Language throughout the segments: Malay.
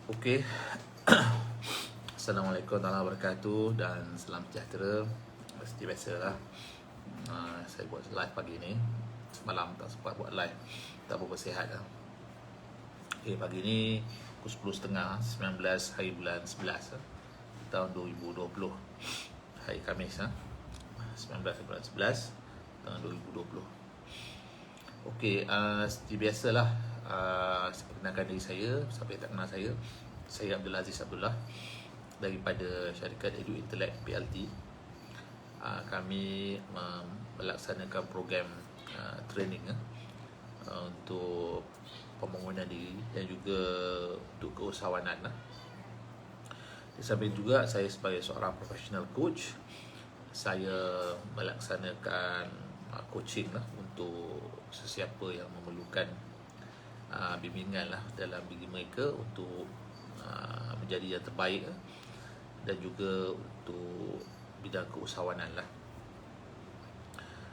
Okey. Assalamualaikum warahmatullahi wabarakatuh dan salam sejahtera. Seperti biasalah, saya buat live pagi ni. Semalam tak sempat buat live, tak berapa sihat lah. Okay, pagi ni pukul 10.30, 19 hari bulan 11 tahun 2020. Hari Khamis 19 hari bulan 11 tahun 2020. Okey, seperti biasalah, saya perkenalkan diri saya. Siapa yang tak kenal saya Abdul Aziz Abdullah daripada syarikat Edu Intellect PLT. Kami melaksanakan program training untuk pembangunan diri dan juga untuk keusahawanan. Di samping juga saya sebagai seorang professional coach, saya melaksanakan coaching untuk sesiapa yang memerlukan bimbingan dalam diri mereka untuk menjadi yang terbaik dan juga untuk bidang keusahawanan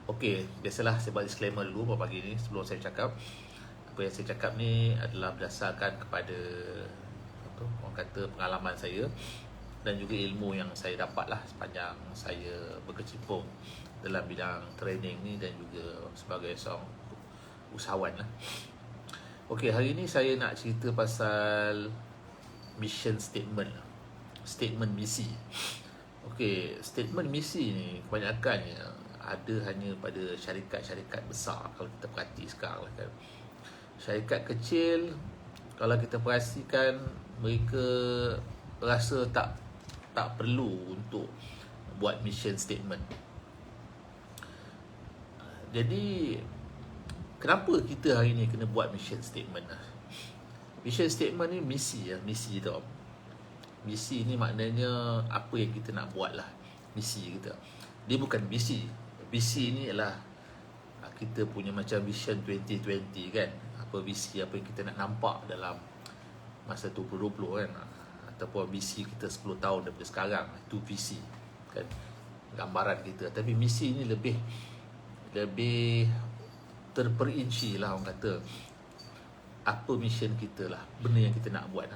Okey, biasalah saya buat disclaimer dulu pada pagi ni sebelum saya cakap. Apa yang saya cakap ni adalah berdasarkan kepada orang kata pengalaman saya dan juga ilmu yang saya dapat sepanjang saya berkecimpung dalam bidang training ni dan juga sebagai seorang usahawan Okey, hari ni saya nak cerita pasal mission statement. Statement misi. Okey, statement misi ni kebanyakannya ada hanya pada syarikat-syarikat besar kalau kita perhati sekarang kan. Syarikat kecil kalau kita perhatikan mereka rasa tak perlu untuk buat mission statement. Jadi kenapa kita hari ni kena buat mission statement Mission statement ni misi tau. Misi ni maknanya apa yang kita nak buat misi kita. Dia bukan visi. Visi ni ialah kita punya macam vision 2020 kan. Apa visi, apa yang kita nak nampak dalam masa 2020 kan. Ataupun visi kita 10 tahun daripada sekarang. Itu visi kan, gambaran kita. Tapi misi ni lebih terperinci orang kata. Apa mission kita benda yang kita nak buat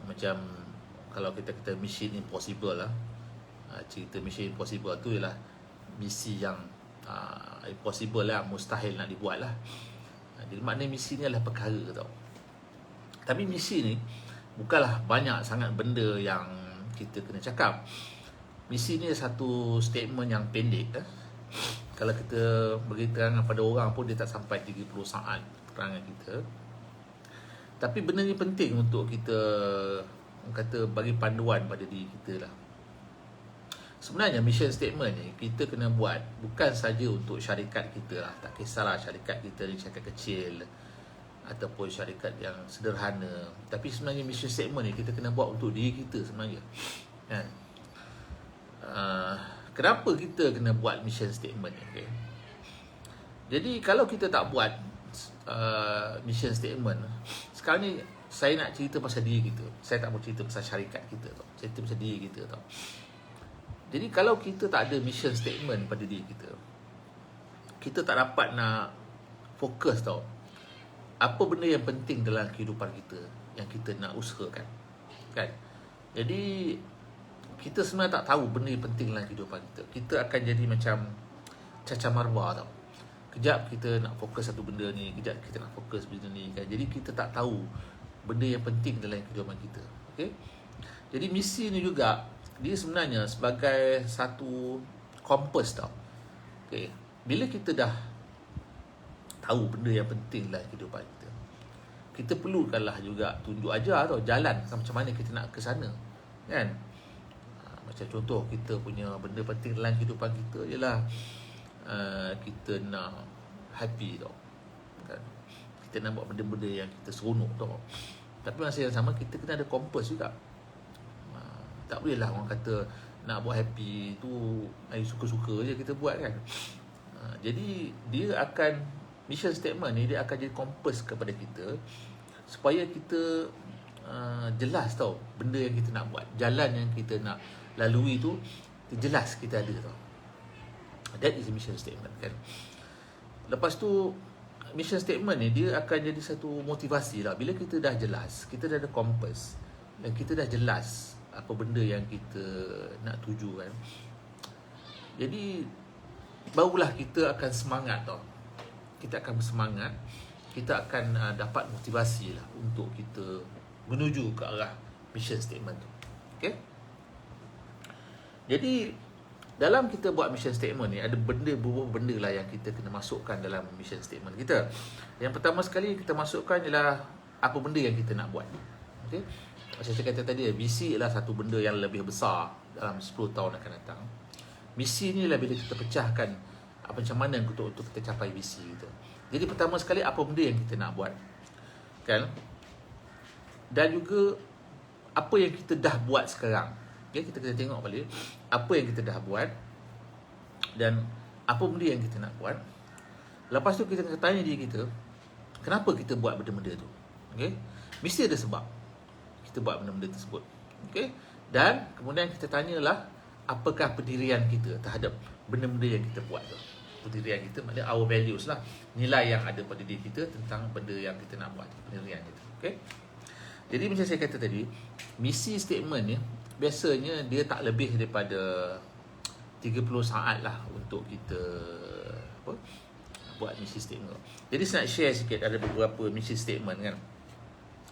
Macam kalau kita kata mission impossible cerita mission impossible tu ialah misi yang impossible mustahil nak dibuat Jadi maknanya misi ni adalah perkara tau. Tapi misi ni bukanlah banyak sangat benda yang kita kena cakap. Misi ni satu statement yang pendek Kalau kita beri terangan pada orang pun dia tak sampai 30 saat terangan kita. Tapi benda ni penting untuk kita kata bagi panduan pada diri kita Sebenarnya mission statement ni kita kena buat bukan saja untuk syarikat kita Tak kisahlah syarikat kita ni syarikat kecil ataupun syarikat yang sederhana. Tapi sebenarnya mission statement ni kita kena buat untuk diri kita sebenarnya kan. Kenapa kita kena buat mission statement ni Jadi kalau kita tak buat mission statement, sekarang ni saya nak cerita pasal diri kita. Saya tak mau cerita pasal syarikat kita tau. Saya cerita pasal diri kita tau. Jadi kalau kita tak ada mission statement pada diri kita, kita tak dapat nak fokus tau. Apa benda yang penting dalam kehidupan kita yang kita nak usahakan kan. Jadi kita sebenarnya tak tahu benda yang penting dalam kehidupan kita. Kita akan jadi macam cacah marwah tau. Kejap kita nak fokus satu benda ni, kejap kita nak fokus benda ni kan. Jadi kita tak tahu benda yang penting dalam kehidupan kita. Okey. Jadi misi ni juga dia sebenarnya sebagai satu kompas tau. Okey. Bila kita dah tahu benda yang penting dalam kehidupan kita, kita perlukanlah juga tunjuk ajar tau jalan macam mana kita nak ke sana kan. Macam contoh kita punya benda penting dalam kehidupan kita ialah kita nak happy tau kan? Kita nak buat benda-benda yang kita seronok tau. Tapi masa yang sama kita kena ada kompas juga. Tak boleh orang kata nak buat happy tu suka-suka je kita buat kan. Jadi dia akan mission statement ni dia akan jadi kompas kepada kita supaya kita jelas tau benda yang kita nak buat, jalan yang kita nak lalui tu jelas kita ada tau. That is a mission statement kan. Lepas tu mission statement ni dia akan jadi satu motivasi lah. Bila kita dah jelas, kita dah ada kompas dan kita dah jelas apa benda yang kita nak tuju kan, jadi barulah kita akan semangat tau. Kita akan bersemangat, kita akan dapat motivasi lah untuk kita menuju ke arah mission statement tu. Okay? Jadi dalam kita buat mission statement ni, ada beberapa benda lah yang kita kena masukkan dalam mission statement kita. Yang pertama sekali kita masukkan ialah apa benda yang kita nak buat. Okay? Macam saya kata tadi, visi ialah satu benda yang lebih besar dalam 10 tahun akan datang. Misi ni lah bila kita pecahkan macam mana untuk kita capai visi kita. Jadi pertama sekali apa benda yang kita nak buat, kan? Dan juga apa yang kita dah buat sekarang. Okay, kita kena tengok balik apa yang kita dah buat dan apa benda yang kita nak buat. Lepas tu kita kena tanya diri kita, kenapa kita buat benda-benda tu? Okay? Mesti ada sebab kita buat benda-benda tersebut. Okay? Dan kemudian kita tanyalah apakah pendirian kita terhadap benda-benda yang kita buat tu. Pendirian kita maknanya our values lah, nilai yang ada pada diri kita tentang benda yang kita nak buat, pendirian kita. Okay? Jadi macam saya kata tadi, misi statement ni biasanya dia tak lebih daripada 30 saat lah untuk kita buat misi statement. Jadi saya nak share sikit, ada beberapa misi statement kan.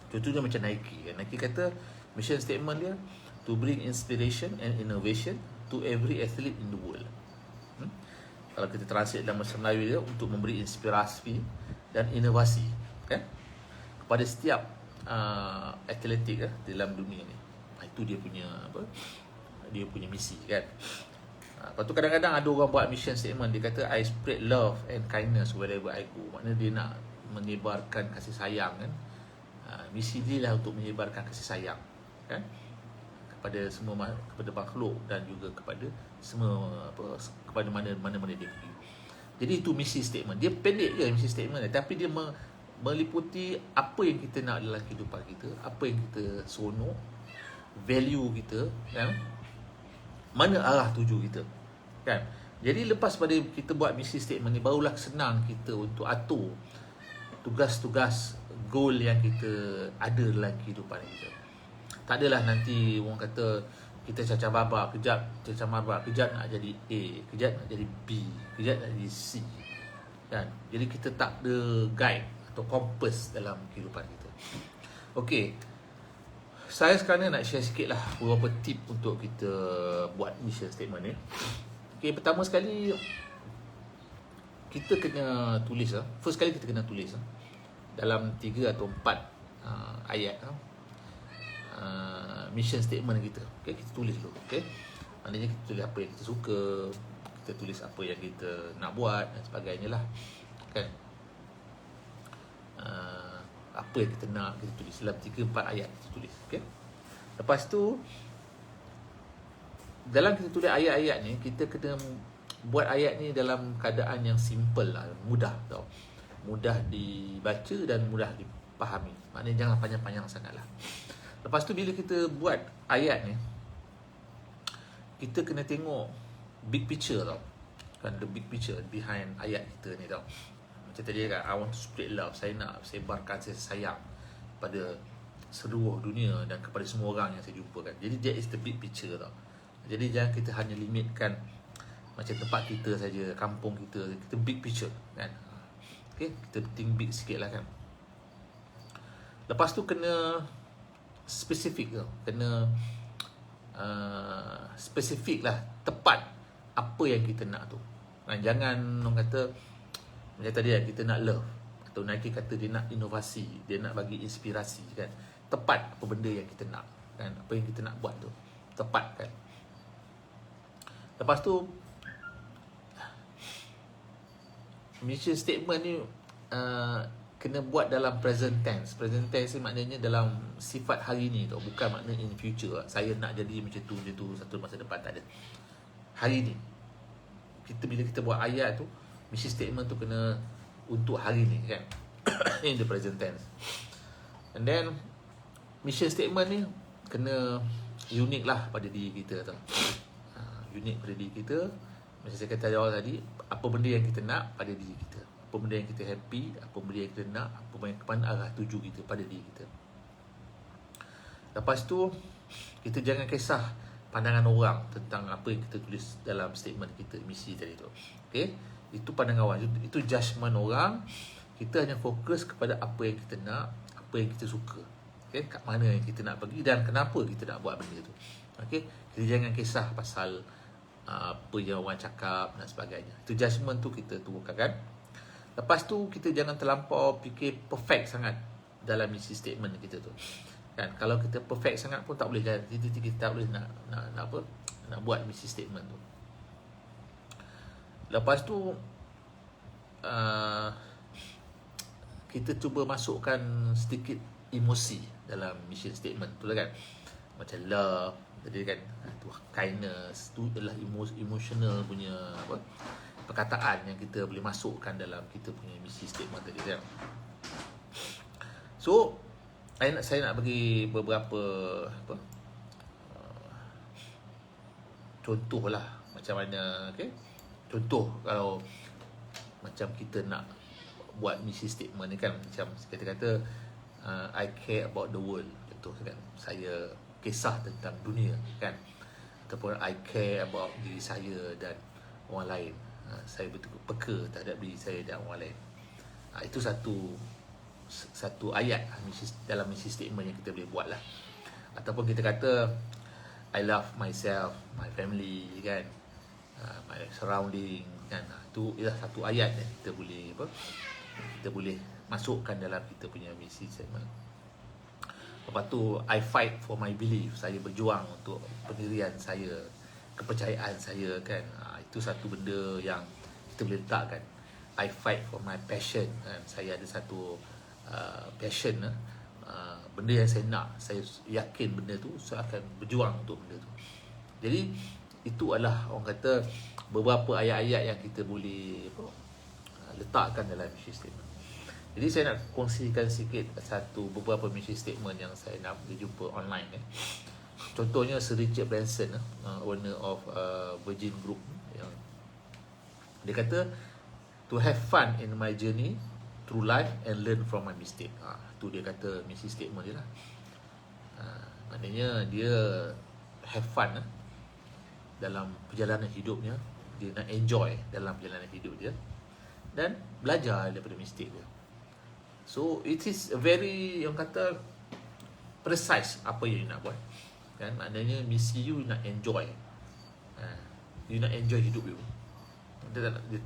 Contohnya macam Nike kan. Nike kata mission statement dia to bring inspiration and innovation to every athlete in the world. Kalau kita translate dalam bahasa Melayu dia, untuk memberi inspirasi dan inovasi kan kepada setiap atletik dalam dunia ni. Itu dia punya dia punya misi kan. Lepas tu kadang-kadang ada orang buat mission statement, dia kata I spread love and kindness wherever I go. Maknanya dia nak menyebarkan kasih sayang kan. Misi dia lah untuk menyebarkan kasih sayang kan kepada semua, kepada makhluk dan juga kepada semua kepada mana-mana dia pergi. Jadi itu misi statement. Dia pendek je misi statement dia, tapi dia meliputi apa yang kita nak dalam kehidupan kita, apa yang kita seronok, value kita kan, mana arah tuju kita kan. Jadi lepas pada kita buat misi statement ni, barulah senang kita untuk atur tugas-tugas goal yang kita ada dalam kehidupan kita. Tak adalah nanti orang kata kita cacah-babak, kejap nak jadi A, kejap nak jadi B, kejap nak jadi C kan. Jadi kita tak ada guide atau kompas dalam kehidupan kita. Okey, saya sekarang nak share sikit lah beberapa tip untuk kita buat mission statement ni. Okay, pertama sekali kita kena tulis lah. First kali kita kena tulis lah dalam 3 atau 4 ayat mission statement kita. Okay, kita tulis dulu. Okay, maknanya kita tulis apa yang kita suka, kita tulis apa yang kita nak buat dan sebagainya lah kan. Apa yang kita nak, kita tulis dalam 3-4 ayat kita tulis. Okay? Lepas tu dalam kita tulis ayat-ayat ni, kita kena buat ayat ni dalam keadaan yang simple lah, mudah tau. Mudah dibaca dan mudah dipahami. Maknanya jangan panjang-panjang sangat lah. Lepas tu bila kita buat ayat ni, kita kena tengok big picture tau kan, the big picture behind ayat kita ni tau. Macam tadi kan, I want to spread love, saya nak sebarkan kasih sayang pada seluruh dunia dan kepada semua orang yang saya jumpa kan. Jadi that is the big picture tau. Jadi jangan kita hanya limitkan macam tempat kita saja, kampung kita, kita big picture kan. Okay, kita think big sikit lah kan. Lepas tu kena spesifik tau, kena spesifik lah, tepat apa yang kita nak tu. Jangan orang kata macam tadi kan, kita nak love, atau Nike kata dia nak inovasi, dia nak bagi inspirasi kan. Tepat apa benda yang kita nak kan, apa yang kita nak buat tu tepat kan. Lepas tu mission statement ni kena buat dalam present tense. Present tense ni maknanya dalam sifat hari ni tau, bukan makna in future. Saya nak jadi macam tu satu masa depan, tak ada. Hari ni. Bila kita buat ayat tu, mission statement tu kena untuk hari ni kan. In the present tense. And then mission statement ni kena unik lah pada diri kita tau. Unik pada diri kita. Macam saya kata awal tadi, apa benda yang kita nak pada diri kita. apa benda yang kita happy, apa benda yang kita nak, apa benda ke mana arah tuju kita pada diri kita. Lepas tu kita jangan kisah pandangan orang tentang apa yang kita tulis dalam statement kita, misi tadi tu. Okey, itu pandangan orang, itu judgement orang. Kita hanya fokus kepada apa yang kita nak, apa yang kita suka. Okey, kat mana yang kita nak pergi dan kenapa kita nak buat benda tu. Okey, kita jangan kisah pasal apa yang orang cakap dan sebagainya. Itu judgement tu kita turunkan kan. Lepas tu kita jangan terlampau fikir perfect sangat dalam misi statement kita tu. Kan, kalau kita perfect sangat pun tak boleh jadi, kita tak boleh nak apa, nak buat misi statement tu. Lepas tu kita cuba masukkan sedikit emosi dalam mission statement tu lah kan. Macam love, jadi kan, tu kindness, tu adalah emotional punya apa, perkataan yang kita boleh masukkan dalam kita punya misi statement tadi kan. So saya nak bagi beberapa apa, contoh lah macam mana. Okay? Contoh kalau macam kita nak buat misi statement ni kan, macam kita kata I care about the world, contoh kan, saya kisah tentang dunia kan, ataupun I care about diri saya dan orang lain, saya betul peka terhadap diri saya dan orang lain. Itu satu ayat dalam misi statement yang kita boleh buat lah. Ataupun kita kata I love myself, my family kan, my surrounding kan. Itu ialah satu ayat yang kita boleh apa, kita boleh masukkan dalam kita punya misi statement. Lepas tu I fight for my belief, saya berjuang untuk pendirian saya, kepercayaan saya kan. Itu satu benda yang kita boleh letakkan. I fight for my passion kan. Saya ada satu passion, benda yang saya nak, saya yakin benda tu, saya akan berjuang untuk benda tu. Jadi itu adalah orang kata beberapa ayat-ayat yang kita boleh letakkan dalam mission statement. Jadi saya nak kongsikan sikit beberapa mission statement yang saya nak jumpa online. Contohnya Sir Richard Branson, owner of Virgin Group, yang dia kata to have fun in my journey through life and learn from my mistake. Tu dia kata misi statement dia lah. Maknanya dia have fun dalam perjalanan hidupnya, dia nak enjoy dalam perjalanan hidup dia dan belajar daripada mistake dia. So it is a very, yang kata, precise apa yang you nak buat kan. Maknanya misi you nak enjoy, you nak enjoy hidup you.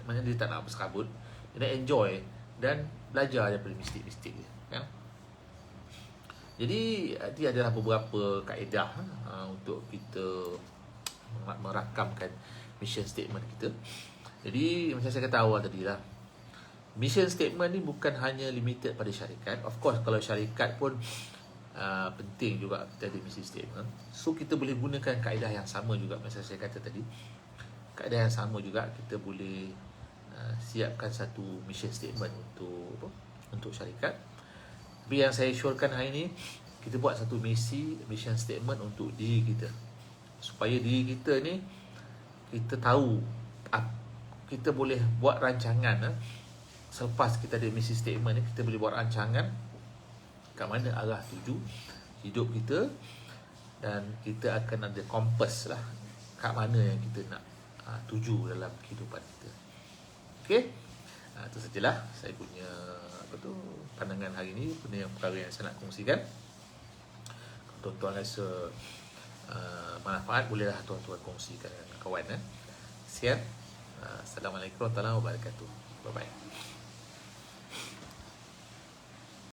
Maknanya dia tak nak bersekabut, dia nak enjoy dan belajar daripada mistik-mistik dia kan. Jadi dia adalah beberapa kaedah untuk kita merakamkan mission statement kita. Jadi macam saya kata awal tadi lah, mission statement ni bukan hanya limited pada syarikat. Of course kalau syarikat pun penting juga kita ada mission statement. So kita boleh gunakan kaedah yang sama juga macam saya kata tadi. Kaedah yang sama juga kita boleh siapkan satu mission statement untuk syarikat. Tapi yang saya syorkan hari ni, kita buat satu mission statement untuk diri kita, supaya diri kita ni kita tahu, kita boleh buat rancangan. Selepas kita ada mission statement ni, kita boleh buat rancangan kat mana arah tuju hidup kita, dan kita akan ada kompas lah kat mana yang kita nak tuju dalam kehidupan kita. Okey, itu sajalah saya punya pandangan hari ni, benda yang perkara yang saya nak kongsikan. Kalau tuan-tuan rasa manfaat, bolehlah tuan-tuan kongsikan dengan kawan. Sekian. Assalamualaikum warahmatullahi wabarakatuh. Bye bye.